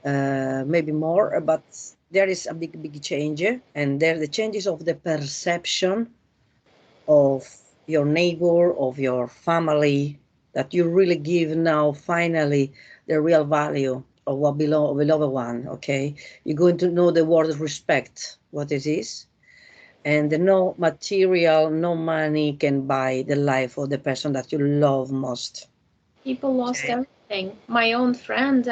maybe more. But there is a big change, and there the changes of the perception of your neighbor, of your family, that you really give now finally the real value of what beloved one. Okay, you're going to know the word respect, what it is, and no material, no money can buy the life of the person that you love most. People lost Okay. everything. My own friend,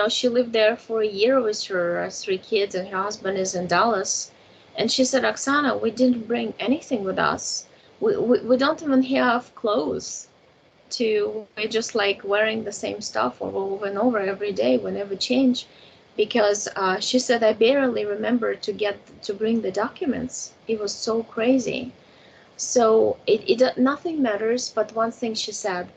she lived there for a year with her 3 kids, and her husband is in Dallas. And she said, Oksana, we didn't bring anything with us. We don't even have clothes we're just like wearing the same stuff over and over every day. We never change. Because she said, I barely remember to bring the documents. It was so crazy. So nothing matters. But one thing she said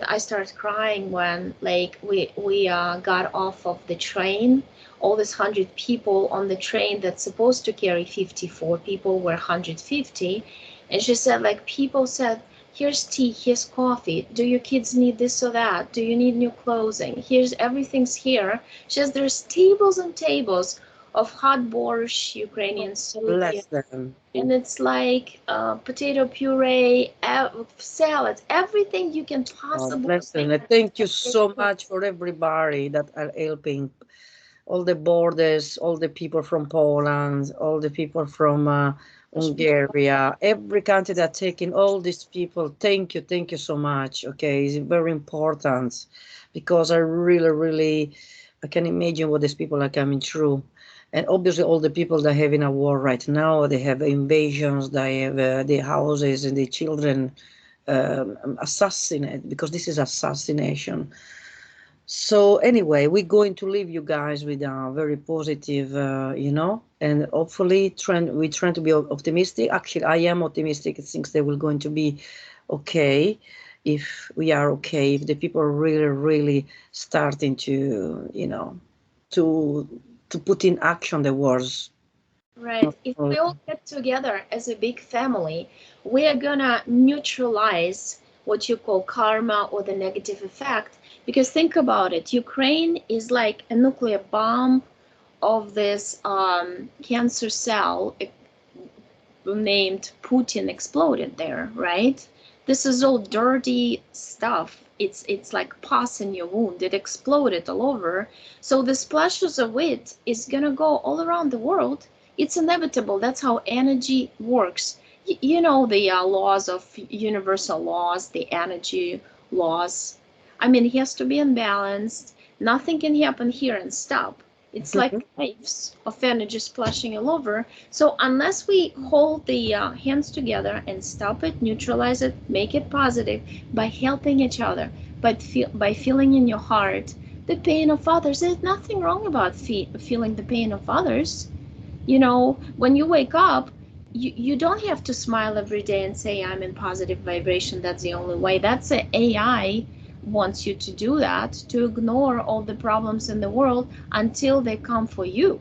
I started crying when like we got off of the train. All these 100 people on the train that's supposed to carry 54 people were 150. And she said like people said, here's tea, here's coffee, do your kids need this or that, do you need new clothing, here's everything's here. She says there's tables and tables of hot borscht, Ukrainian soup, Bless them. and it's like potato puree, salads, everything you can God possibly bless them. think. And thank you so much for everybody that are helping, all the borders, all the people from Poland, all the people from Hungary, every country that taking all these people. Thank you so much. Okay, it's very important because I really, really, I can imagine what these people are coming through. And obviously, all the people that have in a war right now, they have invasions, they have their houses and their children assassinated, because this is assassination. So anyway, we're going to leave you guys with a very positive, and hopefully we trying to be optimistic. Actually, I am optimistic. I think they will going to be okay if we are okay, if the people are really, really starting to, to put in action the words. Right. If we all get together as a big family, we are gonna neutralize what you call karma or the negative effect. Because think about it, Ukraine is like a nuclear bomb of this cancer cell named Putin exploded there, right? This is all dirty stuff. It's like pus in your wound. It exploded all over. So the splashes of it is gonna go all around the world. It's inevitable. That's how energy works. You know the laws of universal laws, the energy laws. I mean, it has to be unbalanced. Nothing can happen here and stop. It's like waves of energy splashing all over. So unless we hold the hands together and stop it, neutralize it, make it positive by helping each other, by feeling in your heart the pain of others. There's nothing wrong about feeling the pain of others. When you wake up, you don't have to smile every day and say, I'm in positive vibration. That's the only way. That's the AI wants you to do that, to ignore all the problems in the world until they come for you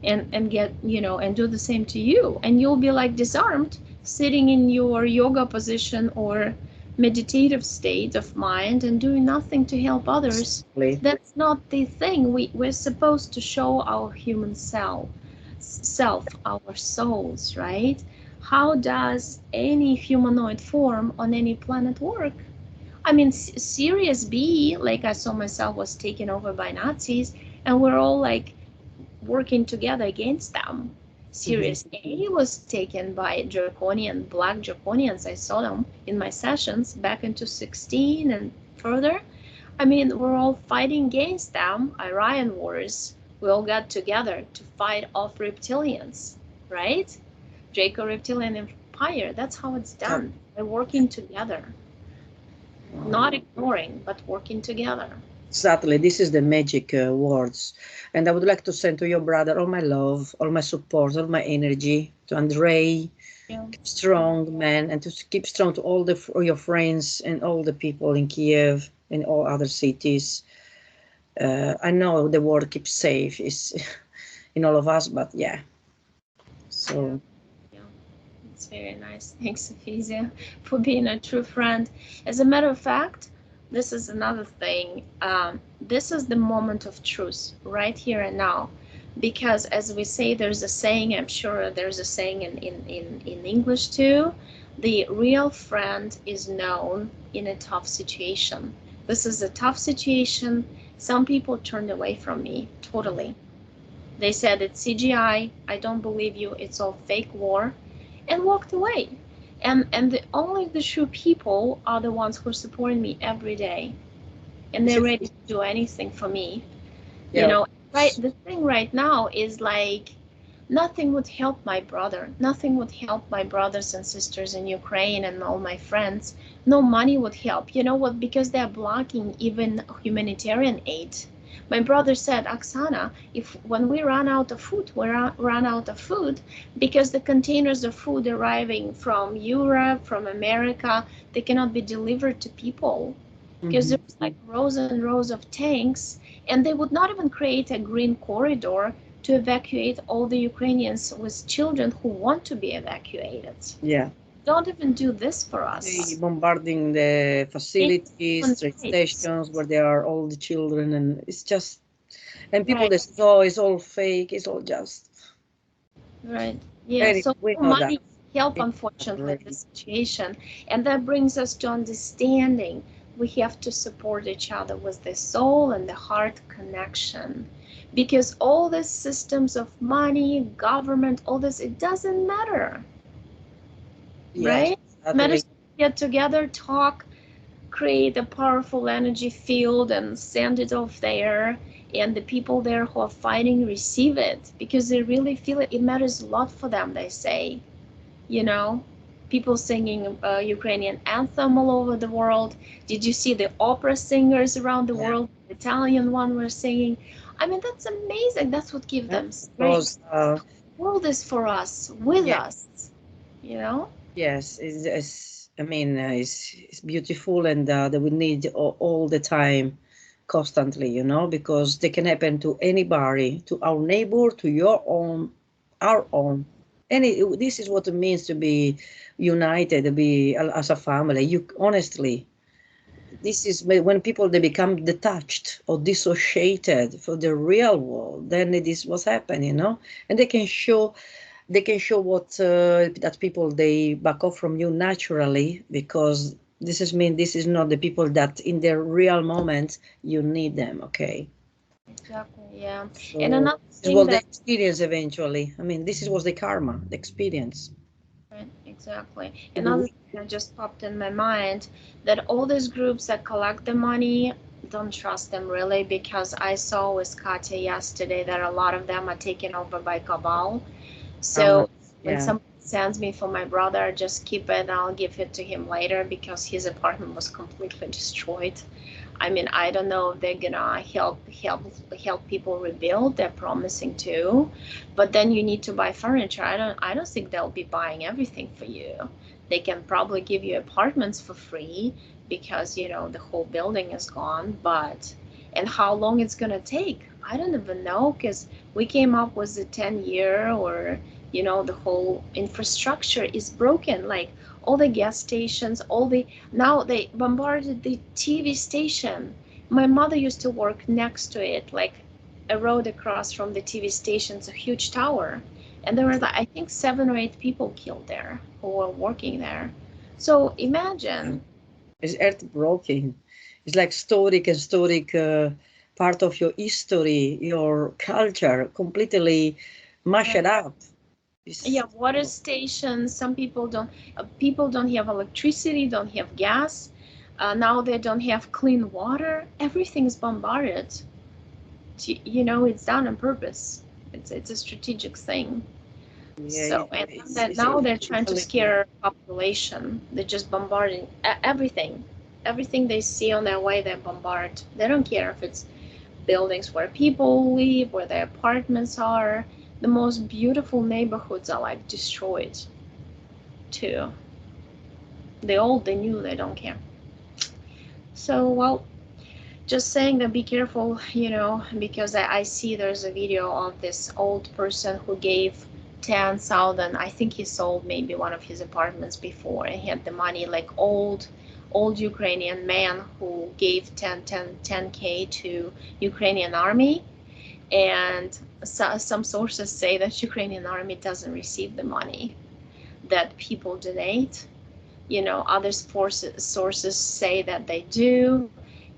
and get and do the same to you, and you'll be like disarmed, sitting in your yoga position or meditative state of mind and doing nothing to help others. Exactly. That's not the thing. We're supposed to show our human self, our souls, right? How does any humanoid form on any planet work? I mean, Sirius B, like I saw myself, was taken over by Nazis, and we're all like working together against them. Sirius A was taken by black draconians. I saw them in my sessions back into 16 and further. I mean, we're all fighting against them. Orion Wars. We all got together to fight off reptilians, right? Draco Reptilian Empire. That's how it's done. By working together, not ignoring, but working together. Exactly, this is the magic words. And I would like to send to your brother all my love, all my support, all my energy, to Andrei, Yeah. keep strong, man, and to keep strong to all your friends and all the people in Kiev and all other cities. I know the world keeps safe is in all of us, but yeah. Yeah. So Yeah. It's very nice. Thanks, Ephesia, for being a true friend. As a matter of fact, this is another thing. This is the moment of truth, right here and now. Because as we say, there's a saying, I'm sure there's a saying in English too, the real friend is known in a tough situation. This is a tough situation. Some people turned away from me totally. They said it's CGI, I don't believe you, it's all fake war, and walked away. And only the true people are the ones who are supporting me every day, and this they're is ready to do anything for me. You yeah. know, right? The thing right now is like nothing would help my brother. Nothing would help my brothers and sisters in Ukraine and all my friends. No money would help. You know what? Because they're blocking even humanitarian aid. My brother said, Oksana, if when we run out of food, run out of food because the containers of food arriving from Europe, from America, they cannot be delivered to people because Mhm. there's like rows and rows of tanks, and they would not even create a green corridor to evacuate all the Ukrainians with children who want to be evacuated. Yeah. Don't even do this for They us. bombarding the It's facilities, human train rights. stations where there are all the children, and it's just and people Right, they say, oh, it's all fake, it's all just. right. Yeah, And so we no know that money help, it's unfortunately, in already. this situation. And that brings us to understanding we have to support each other with the soul and the heart connection. Because all these systems of money, government, all this, it doesn't matter, Yes, right? exactly. Matters to get together, talk, create a powerful energy field and send it off there, and the people there who are fighting receive it because they really feel it. It matters a lot for them, they say. You know, people singing Ukrainian anthem all over the world. Did you see the opera singers around the Yeah. world? The Italian one were singing. I mean, that's amazing. That's what gives Yeah. them strength. Because The world is for us, with yeah, us, you know. yes, I mean, it's beautiful, and that we need all the time, constantly, because they can happen to anybody, to our neighbor, to your own, our own. This is what it means to be united, to be as a family. You honestly, this is when people they become detached or dissociated from the real world. Then it is what's happening, and they can show what that people they back off from you naturally because this is not the people that in their real moment you need them. Okay, Exactly, yeah. And so another this is thing what they that, experience eventually. I mean, this is was the karma, the experience. right, exactly. To be Another weak. thing that just popped in my mind that all these groups that collect the money, don't trust them really because I saw with Katya yesterday that a lot of them are taken over by cabal. Karma. So when Yeah. somebody sends me for my brother, just keep it and I'll give it to him later because his apartment was completely destroyed. I mean, I don't know if they're gonna help people rebuild. They're promising to, but then you need to buy furniture. I don't think they'll be buying everything for you. They can probably give you apartments for free because the whole building is gone. But and how long it's gonna take, I don't even know because we came up with a 10-year or the whole infrastructure is broken. Like all the gas stations, now they bombarded the TV station. My mother used to work next to it, like a road across from the TV station. It's a huge tower. And there were, like, I think, 7 or 8 people killed there who were working there. So Yeah. imagine, It's earth broken. It's like historic part of your history, your culture, completely mashed up. yeah, It's, water stations. Some people don't have electricity, don't have gas. Now they don't have clean water. Everything's bombarded. It's done on purpose. It's a strategic thing. yeah, So, and that it's now they're trying to totally. scare population. They're just bombarding everything. Everything they see on their way, they bombard. They don't care if it's buildings where people live, where their apartments are. The most beautiful neighborhoods are like destroyed. too. The old, the new, they don't care. So, well, just saying that be careful, you know, because I see there's a video of this old person who gave 10,000. I think he sold maybe one of his apartments before and he had the money, like old Ukrainian man who gave 10K to Ukrainian army. And some sources say that Ukrainian army doesn't receive the money that people donate. You know, other sources say that they do,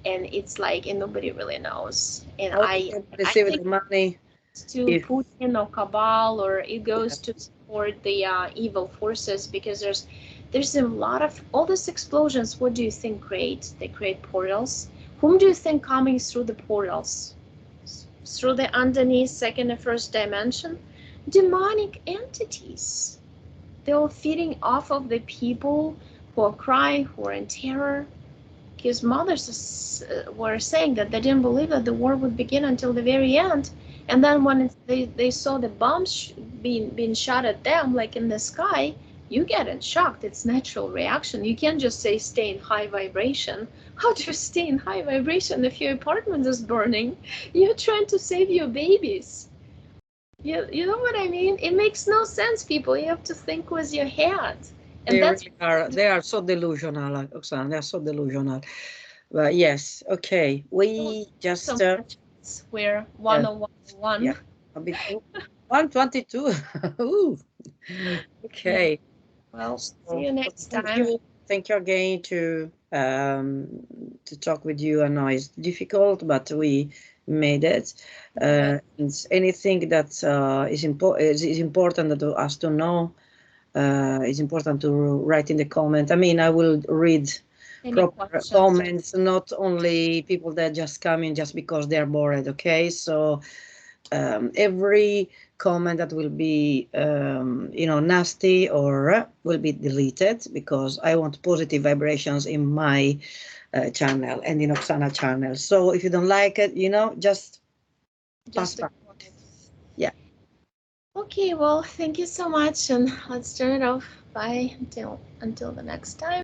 and it's like, and nobody really knows. And How I can I receive think the money it's to if Putin or cabal, or it goes to support the evil forces, because there's a lot of all these explosions. What do you think create? They create portals. Whom do you think coming through the portals? Through the underneath second and first dimension? Demonic entities. They're feeding off of the people who are crying, who are in terror. His mothers were saying that they didn't believe that the war would begin until the very end. And then when they saw the bombs being shot at them, like in the sky, you get in shocked. It's natural reaction. You can't just say stay in high vibration. How do you stay in high vibration if your apartment is burning? You're trying to save your babies. You know what I mean? It makes no sense, people. You have to think with your head. And they that's really are, they are so delusional, Oksana, they are so delusional. But yes, okay, we just, so much. We're yeah, 101. yeah, a bit 122. Ooh. Okay. Well, see So you next thank time. you. Thank you again to talk with you. I know it's difficult, but we made it. And anything that is important to us to know, it's important to write in the comment. I mean, I will read Any proper questions? comments, not only people that just come in just because they're bored. Okay, so every comment that will be nasty or will be deleted, because I want positive vibrations in my channel and in Oksana channel. So if you don't like it, just pass by. Yeah. Okay, well, thank you so much, and let's turn it off. Bye until the next time.